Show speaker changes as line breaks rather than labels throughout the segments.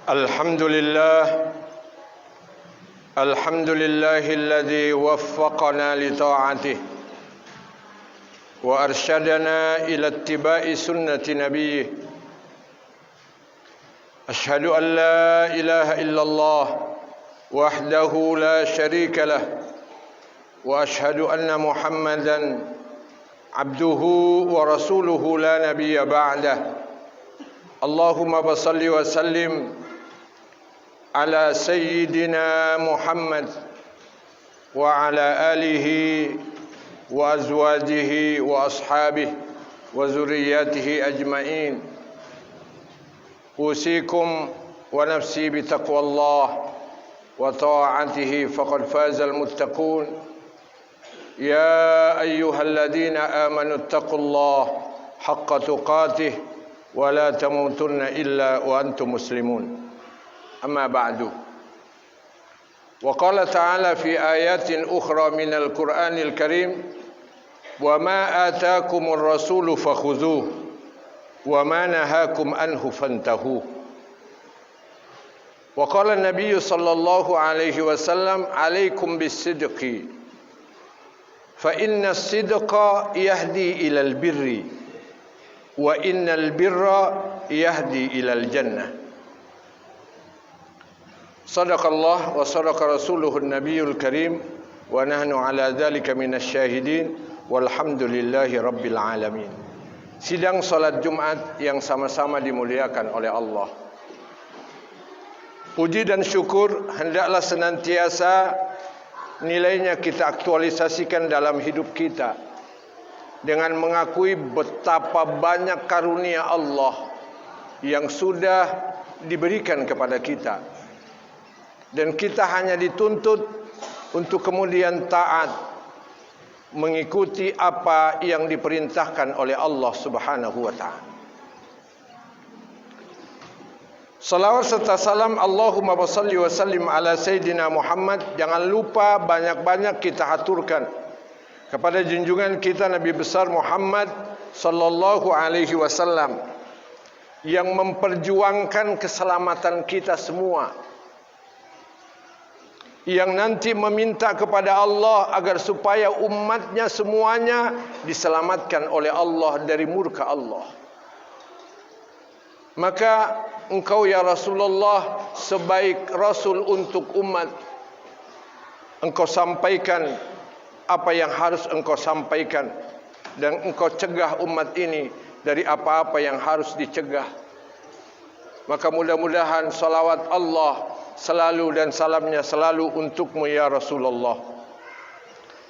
Alhamdulillah alladzi waffaqana li ta'atih wa arsyadana ila ittiba'i sunnati nabiyyih. Asyhadu an la ilaha illallah wahdahu la syarika lah wa asyhadu anna Muhammadan abduhu wa rasuluhu la nabiyya ba'dah. Allahumma basalli wa sallim ala sayyidina Muhammad wa ala alihi wa azwajihi wa ashabihi wa zurriyyatihi ajma'in. Usikum wa nafsi bitaqwallah wa ta'atihi faqad fazal muttaqun. Ya ayyuhalladzina amanu taqullaha haqqa tuqatih wa la tamutunna illa wa antum muslimun. Amma ba'du. Wa qala ta'ala fi ayatin ukhra minal Qur'anil Karim, wa ma ataakumur rasulu fakhudhuhu wa ma nahakum anhu fantahu. Wa qala an-nabiy sallallahu alaihi wasallam, alaikum bis-sidqi fa inna as-sidqa yahdi ilal birri wa innal birra yahdi ilal jannah. Sadaqallah wa sadaqa rasuluhun nabiyul karim wa nahnu ala dhalika minasyahidin walhamdulillahi rabbil alamin. Sidang salat Jumat yang sama-sama dimuliakan oleh Allah. Puji dan syukur hendaklah senantiasa nilainya kita aktualisasikan dalam hidup kita dengan mengakui betapa banyak karunia Allah yang sudah diberikan kepada kita. Dan kita hanya dituntut untuk kemudian taat mengikuti apa yang diperintahkan oleh Allah Subhanahu wa taala. Salawat serta salam Allahumma basalli wa sallim ala Sayyidina Muhammad. Jangan lupa banyak-banyak kita haturkan kepada junjungan kita Nabi besar Muhammad sallallahu alaihi wasallam yang memperjuangkan keselamatan kita semua, yang nanti meminta kepada Allah agar supaya umatnya semuanya diselamatkan oleh Allah dari murka Allah. Maka engkau ya Rasulullah sebaik Rasul untuk umat, engkau sampaikan apa yang harus engkau sampaikan dan engkau cegah umat ini dari apa-apa yang harus dicegah. Maka mudah-mudahan salawat Allah selalu dan salamnya selalu untukmu ya Rasulullah.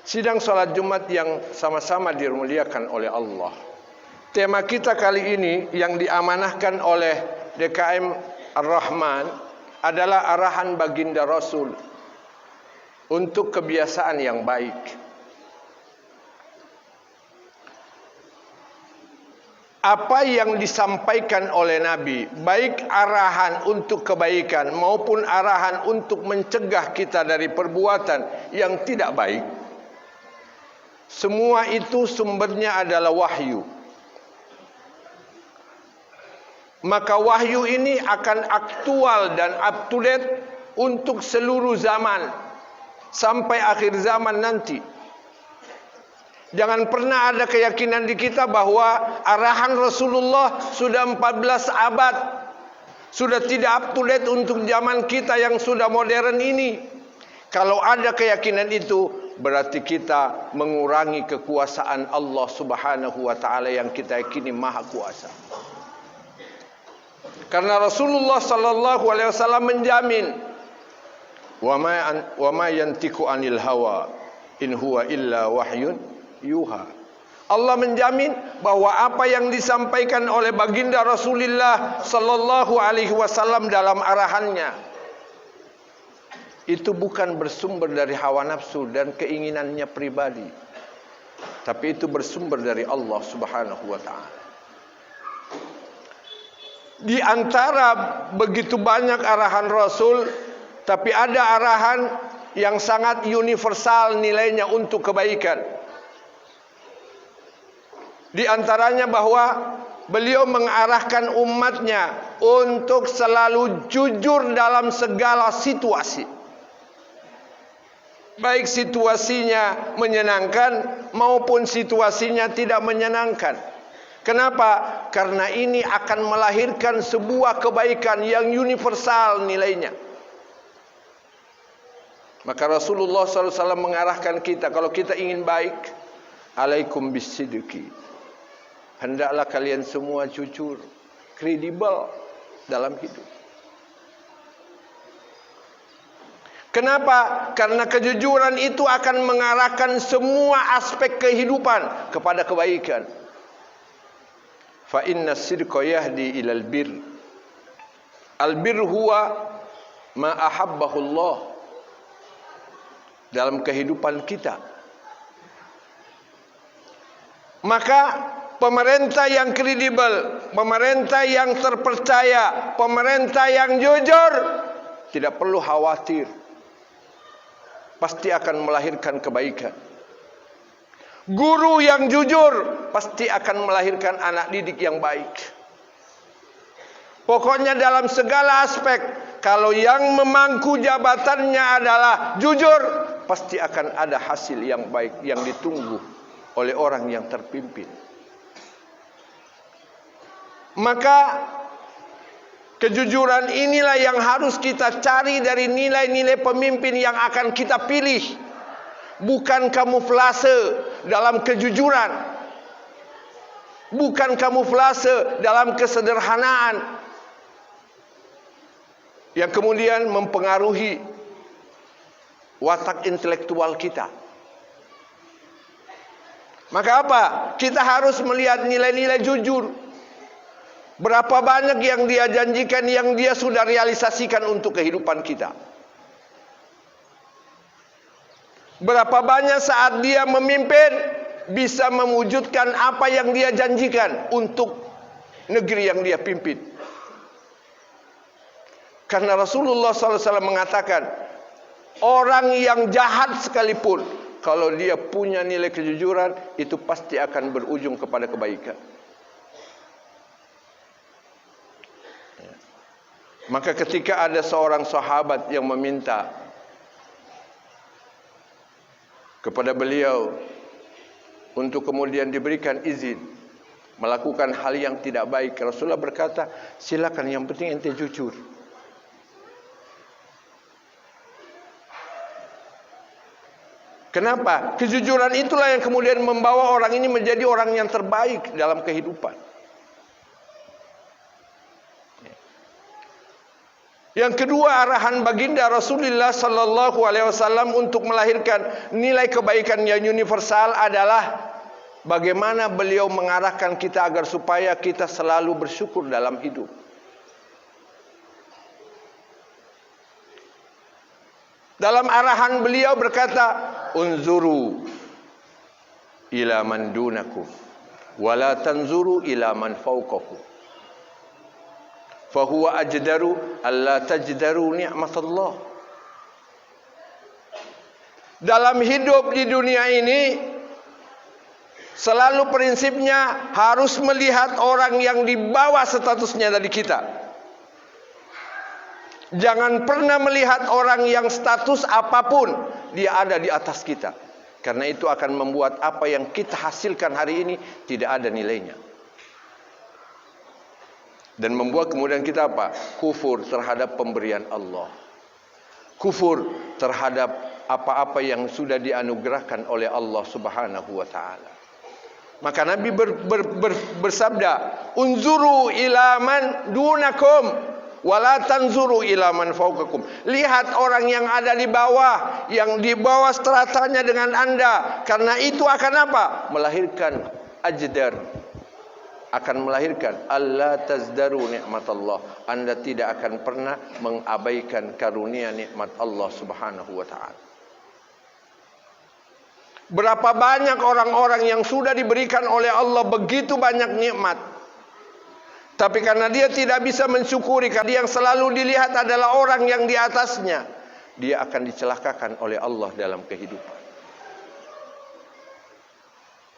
Sidang salat Jumat yang sama-sama dimuliakan oleh Allah. Tema kita kali ini yang diamanahkan oleh DKM Ar-Rahman adalah arahan baginda Rasul untuk kebiasaan yang baik. Apa yang disampaikan oleh Nabi, baik arahan untuk kebaikan maupun arahan untuk mencegah kita dari perbuatan yang tidak baik, semua itu sumbernya adalah wahyu. Maka wahyu ini akan aktual dan up to date untuk seluruh zaman sampai akhir zaman nanti. Jangan pernah ada keyakinan di kita bahwa arahan Rasulullah sudah 14 abad, sudah tidak up to date untuk zaman kita yang sudah modern ini. Kalau ada keyakinan itu, berarti kita mengurangi kekuasaan Allah Subhanahu wa taala yang kita yakini maha kuasa. Karena Rasulullah sallallahu alaihi wasallam menjamin, wa ma yantiqu anil hawa in huwa illa wahyun yuha. Allah menjamin bahwa apa yang disampaikan oleh baginda Rasulullah sallallahu alaihi wasallam dalam arahannya itu bukan bersumber dari hawa nafsu dan keinginannya pribadi, tapi itu bersumber dari Allah Subhanahu wa taala. Di antara begitu banyak arahan Rasul, tapi ada arahan yang sangat universal nilainya untuk kebaikan. Di antaranya bahwa beliau mengarahkan umatnya untuk selalu jujur dalam segala situasi. Baik situasinya menyenangkan maupun situasinya tidak menyenangkan. Kenapa? Karena ini akan melahirkan sebuah kebaikan yang universal nilainya. Maka Rasulullah SAW mengarahkan kita, kalau kita ingin baik, alaikum bisidqi. Hendaklah kalian semua jujur, kredibel dalam hidup. Kenapa? Karena kejujuran itu akan mengarahkan semua aspek kehidupan kepada kebaikan. Fa inna sidqa yahdi ilal bir. Al bir huwa ma ahabbahu Allah dalam kehidupan kita. Maka pemerintah yang kredibel, pemerintah yang terpercaya, pemerintah yang jujur tidak perlu khawatir, pasti akan melahirkan kebaikan. Guru yang jujur pasti akan melahirkan anak didik yang baik. Pokoknya dalam segala aspek, kalau yang memangku jabatannya adalah jujur, pasti akan ada hasil yang baik yang ditunggu oleh orang yang terpimpin. Maka kejujuran inilah yang harus kita cari dari nilai-nilai pemimpin yang akan kita pilih. Bukan kamuflase dalam kejujuran, bukan kamuflase dalam kesederhanaan yang kemudian mempengaruhi watak intelektual kita. Maka apa? Kita harus melihat nilai-nilai jujur. Berapa banyak yang dia janjikan, yang dia sudah realisasikan untuk kehidupan kita. Berapa banyak saat dia memimpin bisa mewujudkan apa yang dia janjikan untuk negeri yang dia pimpin. Karena Rasulullah SAW mengatakan, orang yang jahat sekalipun, kalau dia punya nilai kejujuran, itu pasti akan berujung kepada kebaikan. Maka ketika ada seorang sahabat yang meminta kepada beliau untuk kemudian diberikan izin melakukan hal yang tidak baik, Rasulullah berkata, silakan, yang penting ente jujur. Kenapa? Kejujuran itulah yang kemudian membawa orang ini menjadi orang yang terbaik dalam kehidupan. Yang kedua, arahan baginda Rasulullah sallallahu alaihi wasallam untuk melahirkan nilai kebaikan yang universal adalah bagaimana beliau mengarahkan kita agar supaya kita selalu bersyukur dalam hidup. Dalam arahan beliau berkata, unzuru ila man dunakum wa la tanzuru ila man fawqakum. Fahuwa ajdaru alla tajdaru ni'matallah. Dalam hidup di dunia ini selalu prinsipnya harus melihat orang yang di bawah statusnya dari kita. Jangan pernah melihat orang yang status apapun dia ada di atas kita. Karena itu akan membuat apa yang kita hasilkan hari ini tidak ada nilainya. Dan membuat kemudian kita apa? Kufur terhadap pemberian Allah. Kufur terhadap apa-apa yang sudah dianugerahkan oleh Allah Subhanahu wa taala. Maka Nabi bersabda, "Unzuru ila man dunakum wa la tanzuru ila man fawqakum." Lihat orang yang ada di bawah, yang di bawah stratanya dengan Anda. Karena itu akan apa? Melahirkan ajdar. Akan melahirkan alla tazdaru nikmatallah. Anda tidak akan pernah mengabaikan karunia nikmat Allah Subhanahu wa taala. Berapa banyak orang-orang yang sudah diberikan oleh Allah begitu banyak nikmat, tapi karena dia tidak bisa mensyukuri, karena dia yang selalu dilihat adalah orang yang di atasnya, dia akan dicelakakan oleh Allah dalam kehidupan.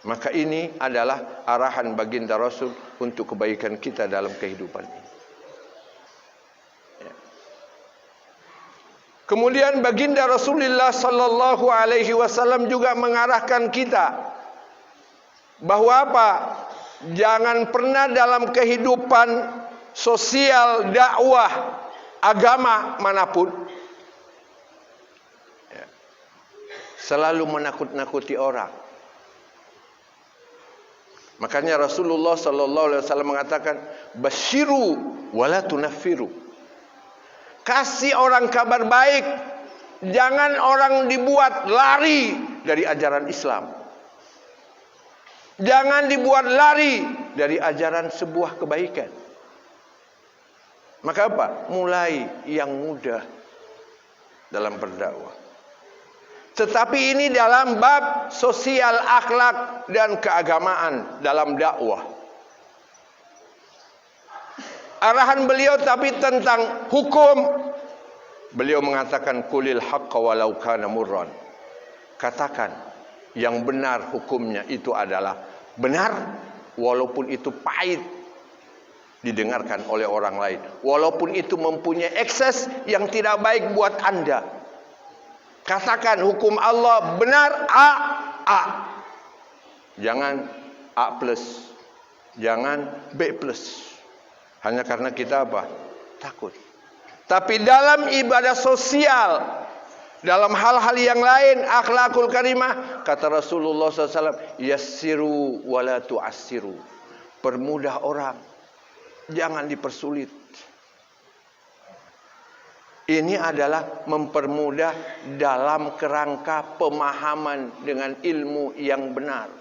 Maka ini adalah arahan baginda Rasul untuk kebaikan kita dalam kehidupan ini. Kemudian baginda Rasulullah sallallahu alaihi wasallam juga mengarahkan kita bahwa apa? Jangan pernah dalam kehidupan sosial, dakwah, agama manapun selalu menakut-nakuti orang. Makanya Rasulullah sallallahu alaihi wasallam mengatakan, "Basyiru wala tunaffiru." Kasih orang kabar baik, jangan orang dibuat lari dari ajaran Islam. Jangan dibuat lari dari ajaran sebuah kebaikan. Maka apa? Mulai yang mudah dalam berdakwah. Tetapi ini dalam bab sosial, akhlak dan keagamaan dalam dakwah. Arahan beliau tapi tentang hukum. Beliau mengatakan qulil haqqa walau kana murran. Katakan yang benar hukumnya itu adalah benar walaupun itu pahit didengarkan oleh orang lain. Walaupun itu mempunyai ekses yang tidak baik buat Anda. Katakan hukum Allah benar A. Jangan A+. Jangan B+. Hanya karena kita apa? Takut. Tapi dalam ibadah sosial, dalam hal-hal yang lain, akhlakul karimah, kata Rasulullah SAW, yassiru wala tu'assiru. Permudah orang, jangan dipersulit. Ini adalah mempermudah dalam kerangka pemahaman dengan ilmu yang benar.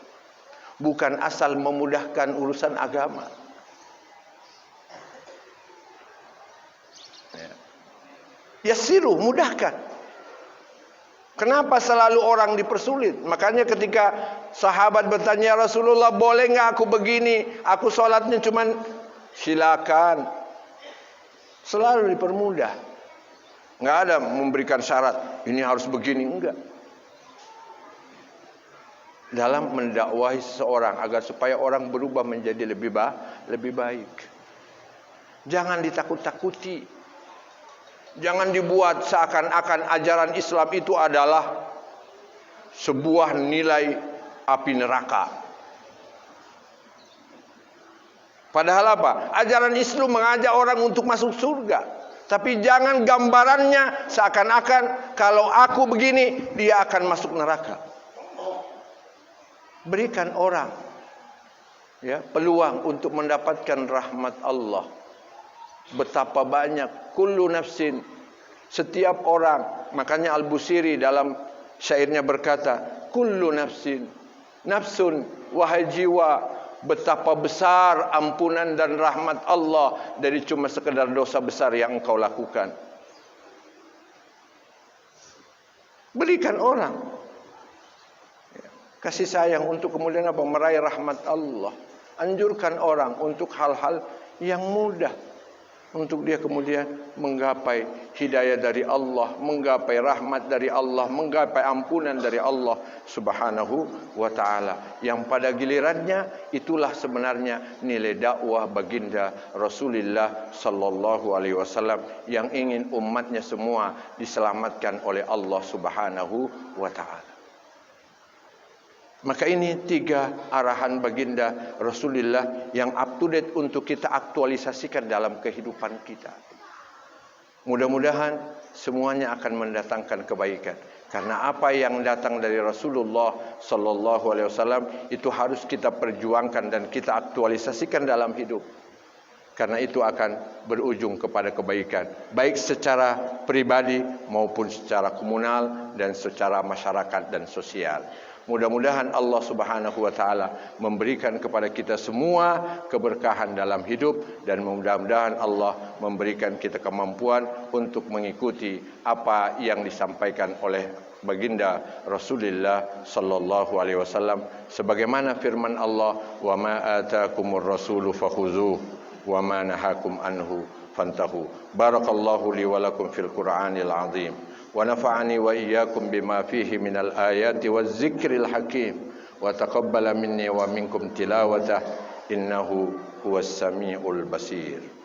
Bukan asal memudahkan urusan agama. Yassiru, mudahkan. Kenapa selalu orang dipersulit? Makanya ketika sahabat bertanya, Rasulullah boleh nggak aku begini? Aku sholatnya cuman silakan. Selalu dipermudah. Nggak ada memberikan syarat, ini harus begini, enggak. Dalam mendakwahi seseorang agar supaya orang berubah menjadi lebih baik. Jangan ditakut-takuti. Jangan dibuat seakan-akan ajaran Islam itu adalah sebuah nilai api neraka. Padahal apa? Ajaran Islam mengajak orang untuk masuk surga. Tapi jangan gambarannya seakan-akan kalau aku begini, dia akan masuk neraka. Berikan orang peluang untuk mendapatkan rahmat Allah. Betapa banyak kullu nafsin, setiap orang. Makanya Al-Busiri dalam syairnya berkata, kullu nafsin, nafsun, wahai jiwa, betapa besar ampunan dan rahmat Allah dari cuma sekedar dosa besar yang engkau lakukan. Berikan orang kasih sayang untuk kemudian apa? Meraih rahmat Allah. Anjurkan orang untuk hal-hal yang mudah, untuk dia kemudian menggapai hidayah dari Allah, menggapai rahmat dari Allah, menggapai ampunan dari Allah Subhanahu wa ta'ala. Yang pada gilirannya itulah sebenarnya nilai dakwah baginda Rasulullah sallallahu alaihi wasallam yang ingin umatnya semua diselamatkan oleh Allah Subhanahu wa ta'ala. Maka ini 3 arahan baginda Rasulullah yang up to date untuk kita aktualisasikan dalam kehidupan kita. Mudah-mudahan semuanya akan mendatangkan kebaikan. Karena apa yang datang dari Rasulullah sallallahu alaihi wasallam itu harus kita perjuangkan dan kita aktualisasikan dalam hidup. Karena itu akan berujung kepada kebaikan, baik secara pribadi maupun secara komunal dan secara masyarakat dan sosial. Mudah-mudahan Allah Subhanahu wa ta'ala memberikan kepada kita semua keberkahan dalam hidup, dan mudah-mudahan Allah memberikan kita kemampuan untuk mengikuti apa yang disampaikan oleh baginda Rasulullah sallallahu alaihi wasallam sebagaimana firman Allah, wa ma ataakumur rasulu fakhuzuhu wa ma nahakum anhu fantahu. Barakallahu li wa lakum fil Qur'anil azim. ونفعني وإياكم بما فيه من الآيات والذكر الحكيم wa taqabbala minni wa minkum tilawatah innahu huwas samiul basir.